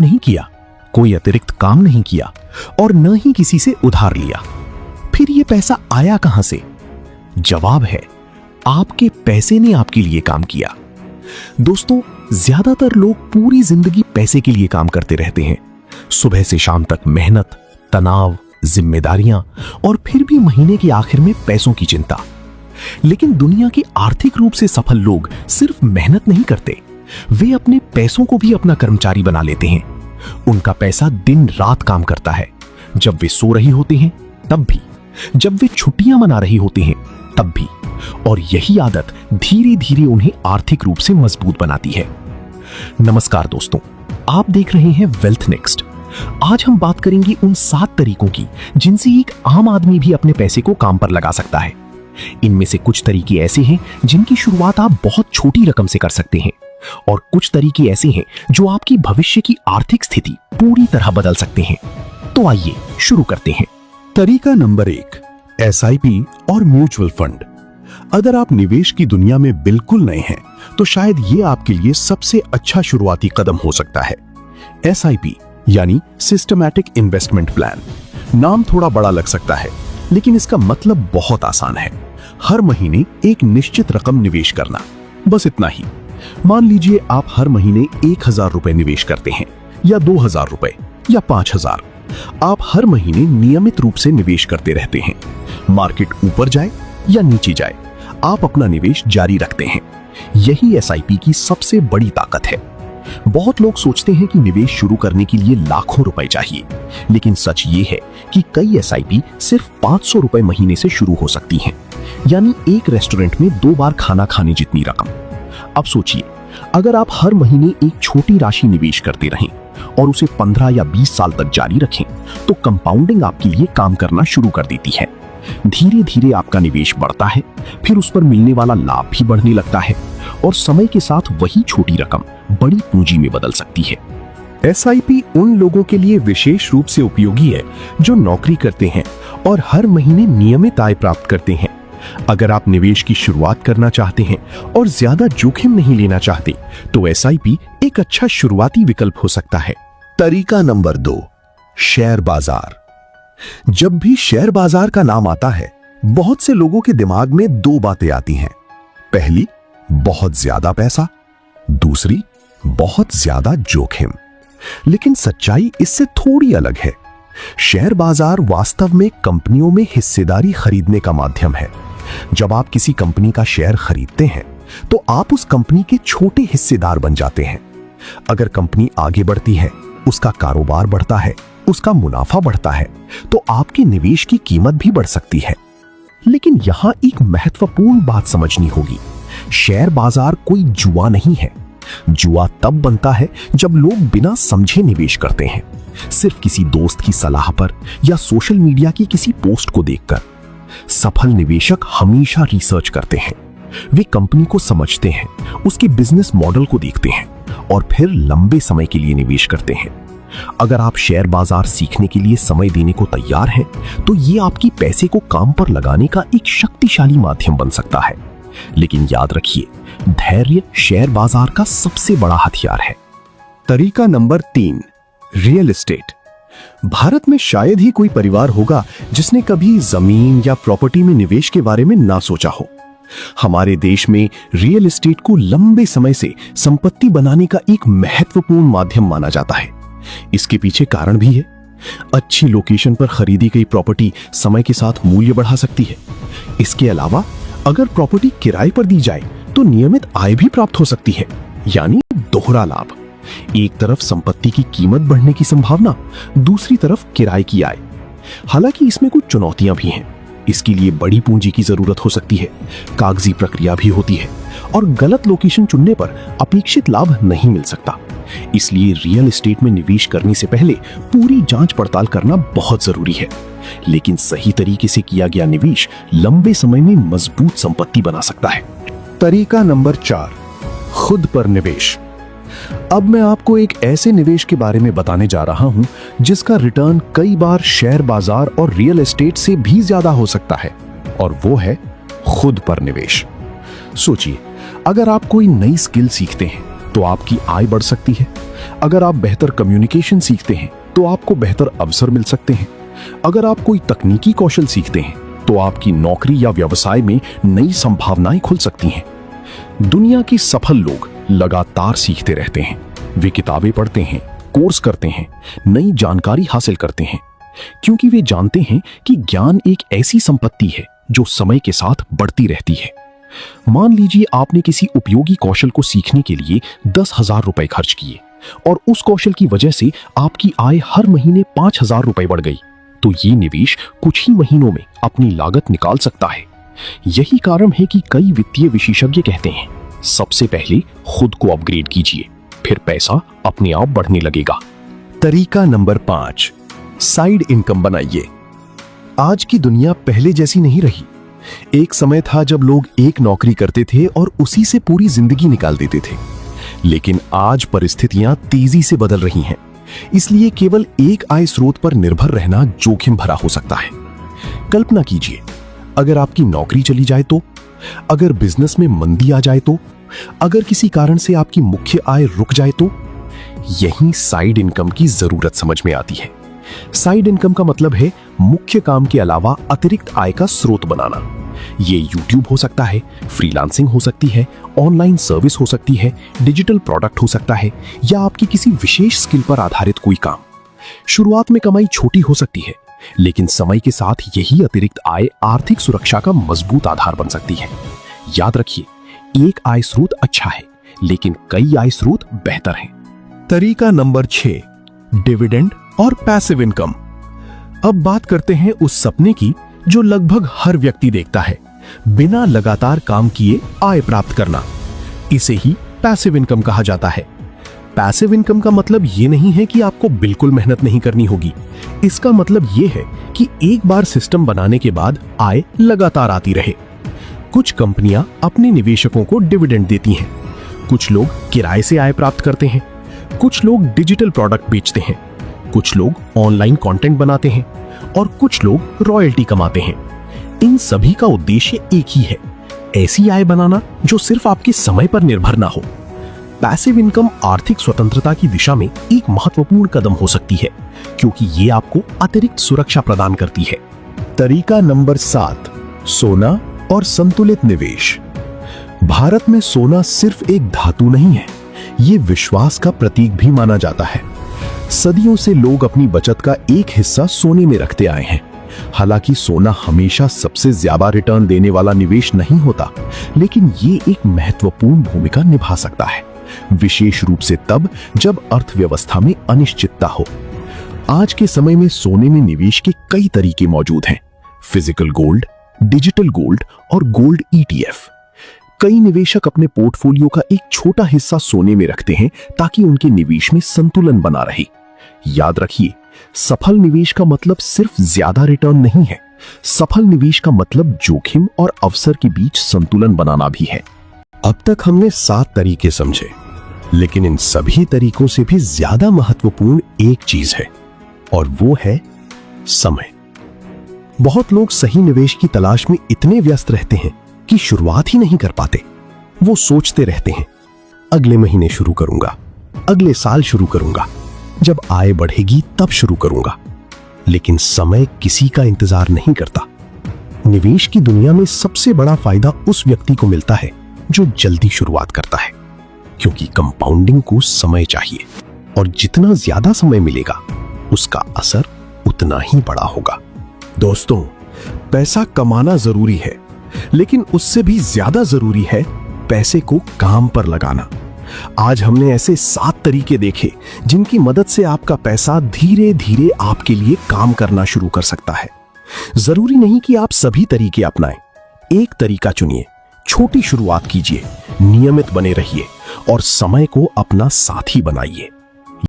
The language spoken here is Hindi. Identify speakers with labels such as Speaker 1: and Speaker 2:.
Speaker 1: नहीं किया, कोई अतिरिक्त काम नहीं किया और न ही किसी से उधार लिया। फिर ये पैसा आया कहां से? जवाब है, आपके पैसे ने आपके लिए काम किया। दोस्तों, ज्यादातर लोग पूरी जिंदगी पैसे के लिए काम करते रहते हैं। सुबह से शाम तक मेहनत, तनाव, जिम्मेदारियां और फिर भी महीने के आखिर में पैसों की चिंता। लेकिन दुनिया के आर्थिक रूप से सफल लोग सिर्फ मेहनत नहीं करते, वे अपने पैसों को भी अपना कर्मचारी बना लेते हैं। उनका पैसा दिन रात काम करता है, जब वे सो रही होते हैं तब भी, जब वे छुट्टियां मना रही होते हैं तब भी। और यही आदत धीरे धीरे उन्हें आर्थिक रूप से मजबूत बनाती है। नमस्कार दोस्तों, आप देख रहे हैं वेल्थ नेक्स्ट। आज हम बात करेंगे उन 7 तरीकों की जिनसे एक आम आदमी भी अपने पैसे को काम पर लगा सकता है। इनमें से कुछ तरीके ऐसे हैं जिनकी शुरुआत आप बहुत छोटी रकम से कर सकते हैं और कुछ तरीके ऐसे हैं जो आपकी भविष्य की आर्थिक स्थिति पूरी तरह बदल सकते हैं। तो आइए शुरू करते हैं।
Speaker 2: तरीका नंबर 1, एसआईपी और म्यूचुअल फंड। अगर आप निवेश की दुनिया में बिल्कुल नए हैं तो शायद ये आपके लिए सबसे अच्छा शुरुआती कदम हो सकता है। एसआईपी यानी सिस्टमैटिक इन्वेस्टमेंट प्लान। नाम थोड़ा बड़ा लग सकता है, लेकिन इसका मतलब बहुत आसान है। हर महीने एक निश्चित रकम निवेश करना, बस इतना ही। मान लीजिए आप हर महीने 1000 रुपए निवेश करते हैं, या 2000 रुपए, या 5000। आप हर महीने नियमित रूप से निवेश करते रहते हैं। मार्केट ऊपर जाए या नीचे जाए, आप अपना निवेश जारी रखते हैं। यही एसआईपी की सबसे बड़ी ताकत है। बहुत लोग सोचते हैं कि निवेश शुरू करने के लिए लाखों रुपए चाहिए, लेकिन सच ये है कि कई एसआईपी सिर्फ 500 रुपए महीने से शुरू हो सकती हैं, यानी एक रेस्टोरेंट में 2 बार खाना खाने जितनी रकम। अब सोचिए, अगर आप हर महीने एक छोटी राशि निवेश करते रहें और उसे 15 या 20 साल तक जारी रखें, तो कंपाउंडिंग आपके लिए काम करना शुरू कर देती है। धीरे धीरे आपका निवेश बढ़ता है, फिर उस पर मिलने वाला लाभ भी बढ़ने लगता है और समय के साथ वही छोटी रकम बड़ी पूंजी में बदल सकती है।
Speaker 1: एसआईपी उन लोगों के लिए विशेष रूप से उपयोगी है जो नौकरी करते हैं और हर महीने नियमित आय प्राप्त करते हैं। अगर आप निवेश की शुरुआत करना चाहते हैं और ज्यादा जोखिम नहीं लेना चाहते, तो एसआईपी एक अच्छा शुरुआती विकल्प हो सकता है।
Speaker 2: तरीका नंबर 2, शेयर बाजार। जब भी शेयर बाजार का नाम आता है, बहुत से लोगों के दिमाग में 2 बातें आती हैं। पहली, बहुत ज्यादा पैसा, दूसरी, बहुत ज्यादा जोखिम। लेकिन सच्चाई इससे थोड़ी अलग है। शेयर बाजार वास्तव में कंपनियों में हिस्सेदारी खरीदने का माध्यम है। जब आप किसी कंपनी का शेयर खरीदते हैं, तो आप उस कंपनी के छोटे हिस्सेदार बन जाते हैं। अगर कंपनी आगे बढ़ती है, उसका कारोबार बढ़ता है, उसका मुनाफा बढ़ता है, तो आपके निवेश की कीमत भी बढ़ सकती है। लेकिन यहां एक महत्वपूर्ण बात समझनी होगी। शेयर बाजार कोई जुआ नहीं है। जुआ तब बनता है जब लोग बिना समझे निवेश करते हैं, सिर्फ किसी दोस्त की सलाह पर या सोशल मीडिया की किसी पोस्ट को देखकर। सफल निवेशक हमेशा रिसर्च करते हैं। वे कंपनी को समझते हैं, उसके बिजनेस मॉडल को देखते हैं और फिर लंबे समय के लिए निवेश करते हैं। अगर आप शेयर बाजार सीखने के लिए समय देने को तैयार हैं, तो ये आपकी पैसे को काम पर लगाने का एक शक्तिशाली माध्यम बन सकता है। लेकिन याद रखिए, धैर्य शेयर बाजार का सबसे बड़ा हथियार है। तरीका नंबर 3, रियल एस्टेट। भारत में शायद ही कोई परिवार होगा जिसने कभी जमीन या प्रॉपर्टी में निवेश के बारे में ना सोचा हो। हमारे देश में रियल एस्टेट को लंबे समय से संपत्ति बनाने का एक महत्वपूर्ण माध्यम माना जाता है। इसके पीछे कारण भी है। अच्छी लोकेशन पर खरीदी गई प्रॉपर्टी समय के साथ मूल्य बढ़ा सकती है। इसके अलावा अगर प्रॉपर्टी किराए पर दी जाए तो नियमित आय भी प्राप्त हो सकती है, यानी दोहरा लाभ। एक तरफ संपत्ति की कीमत बढ़ने की संभावना, दूसरी तरफ किराए की आय। हालांकि इसमें कुछ चुनौतियां भी हैं। इसके लिए बड़ी पूंजी की जरूरत हो सकती है, कागजी प्रक्रिया भी होती है और गलत लोकेशन चुनने पर अपेक्षित लाभ नहीं मिल सकता। इसलिए रियल एस्टेट में निवेश करने से पहले पूरी जांच पड़ताल करना बहुत जरूरी है। लेकिन सही तरीके से किया गया निवेश लंबे समय में मजबूत संपत्ति बना सकता है।
Speaker 1: तरीका नंबर 4, खुद पर निवेश। अब मैं आपको एक ऐसे निवेश के बारे में बताने जा रहा हूं जिसका रिटर्न कई बार शेयर बाजार और रियल एस्टेट से भी ज्यादा हो सकता है, और वो है खुद पर निवेश। सोचिए, अगर आप कोई नई स्किल सीखते हैं, तो आपकी आय बढ़ सकती है। अगर आप बेहतर कम्युनिकेशन सीखते हैं तो आपको बेहतर अवसर मिल सकते हैं। अगर आप कोई तकनीकी कौशल सीखते हैं तो आपकी नौकरी या व्यवसाय में नई संभावनाएं खुल सकती हैं। दुनिया के सफल लोग लगातार सीखते रहते हैं। वे किताबें पढ़ते हैं, कोर्स करते हैं, नई जानकारी हासिल करते हैं, क्योंकि वे जानते हैं कि ज्ञान एक ऐसी संपत्ति है जो समय के साथ बढ़ती रहती है। मान लीजिए आपने किसी उपयोगी कौशल को सीखने के लिए 10,000 रुपए खर्च किए और उस कौशल की वजह से आपकी आय हर महीने 5,000 रुपए बढ़ गई, तो ये निवेश कुछ ही महीनों में अपनी लागत निकाल सकता है। यही कारण है कि कई वित्तीय विशेषज्ञ कहते हैं, सबसे पहले खुद को अपग्रेड कीजिए, फिर पैसा अपने आप बढ़ने लगेगा।
Speaker 2: तरीका नंबर 5, साइड इनकम बनाइए। आज की दुनिया पहले जैसी नहीं रही। एक समय था जब लोग एक नौकरी करते थे और उसी से पूरी जिंदगी निकाल देते थे, लेकिन आज परिस्थितियां तेजी से बदल रही हैं। इसलिए केवल एक आय स्रोत पर निर्भर रहना जोखिम भरा हो सकता है। कल्पना कीजिए, अगर आपकी नौकरी चली जाए तो, अगर बिजनेस में मंदी आ जाए तो, अगर किसी कारण से आपकी मुख्य आय रुक जाए तो, यही साइड इनकम की जरूरत समझ में आती है। साइड इनकम का मतलब है मुख्य काम के अलावा अतिरिक्त आय का स्रोत बनाना। ये YouTube हो सकता है, फ्रीलांसिंग हो सकती है, ऑनलाइन सर्विस हो सकती है, डिजिटल प्रोडक्ट हो सकता है, या आपकी किसी विशेष स्किल पर आधारित कोई काम। शुरुआत में कमाई छोटी हो सकती है, लेकिन समय के साथ यही अतिरिक्त आय आर्थिक सुरक्षा का मजबूत आधार बन सकती है। याद रखिए, एक आय स्रोत अच्छा है, लेकिन कई आय स्रोत बेहतर हैं।
Speaker 1: तरीका नंबर 6, डिविडेंड और पैसिव इनकम। अब बात करते हैं उस सपने की जो लगभग हर व्यक्ति देखता है, बिना लगातार काम किए आय प्राप्त करना। इसे ही पैसिव इनकम कहा जाता है। पैसिव इनकम का मतलब ये नहीं है कि आपको बिल्कुल मेहनत नहीं करनी होगी। इसका मतलब ये है कि एक बार सिस्टम बनाने के बाद आय लगातार आती रहे। कुछ कंपनियां अपने निवेशकों को डिविडेंड देती हैं, कुछ लोग किराए से आय प्राप्त करते हैं, कुछ लोग डिजिटल प्रोडक्ट बेचते हैं, कुछ लोग ऑनलाइन कंटेंट बनाते हैं और कुछ लोग रॉयल्टी कमाते हैं। इन सभी का उद्देश्य एक ही है, ऐसी आय बनाना जो सिर्फ आपके समय पर निर्भर ना हो। पैसिव इनकम आर्थिक स्वतंत्रता की दिशा में एक महत्वपूर्ण कदम हो सकती है, क्योंकि ये आपको अतिरिक्त सुरक्षा प्रदान करती है।
Speaker 2: तरीका नंबर 7, सोना और संतुलित निवेश। भारत में सोना सिर्फ एक धातु नहीं है, ये विश्वास का प्रतीक भी माना जाता है। सदियों से लोग अपनी बचत का एक हिस्सा सोने में रखते आए हैं। हालांकि सोना हमेशा सबसे ज्यादा रिटर्न देने वाला निवेश नहीं होता, लेकिन ये एक महत्वपूर्ण भूमिका निभा सकता है, विशेष रूप से तब जब अर्थव्यवस्था में अनिश्चितता हो। आज के समय में सोने में निवेश के कई तरीके मौजूद हैं, फिजिकल गोल्ड, डिजिटल गोल्ड और गोल्ड ETF। कई निवेशक अपने पोर्टफोलियो का एक छोटा हिस्सा सोने में रखते हैं ताकि उनके निवेश में संतुलन बना रहे। याद रखिए, सफल निवेश का मतलब सिर्फ ज्यादा रिटर्न नहीं है, सफल निवेश का मतलब जोखिम और अवसर के बीच संतुलन बनाना भी है। अब तक हमने 7 तरीके समझे, लेकिन इन सभी तरीकों से भी ज्यादा महत्वपूर्ण एक चीज है, और वो है समय। बहुत लोग सही निवेश की तलाश में इतने व्यस्त रहते हैं कि शुरुआत ही नहीं कर पाते। वो सोचते रहते हैं, अगले महीने शुरू करूंगा, अगले साल शुरू करूंगा, जब आय बढ़ेगी तब शुरू करूंगा। लेकिन समय किसी का इंतजार नहीं करता। निवेश की दुनिया में सबसे बड़ा फायदा उस व्यक्ति को मिलता है जो जल्दी शुरुआत करता है, क्योंकि कंपाउंडिंग को समय चाहिए, और जितना ज्यादा समय मिलेगा उसका असर उतना ही बड़ा होगा। दोस्तों, पैसा कमाना जरूरी है, लेकिन उससे भी ज्यादा जरूरी है पैसे को काम पर लगाना। आज हमने ऐसे 7 तरीके देखे जिनकी मदद से आपका पैसा धीरे धीरे आपके लिए काम करना शुरू कर सकता है। जरूरी नहीं कि आप सभी तरीके अपनाएं। एक तरीका चुनिए, छोटी शुरुआत कीजिए, नियमित बने रहिए और समय को अपना साथी बनाइए।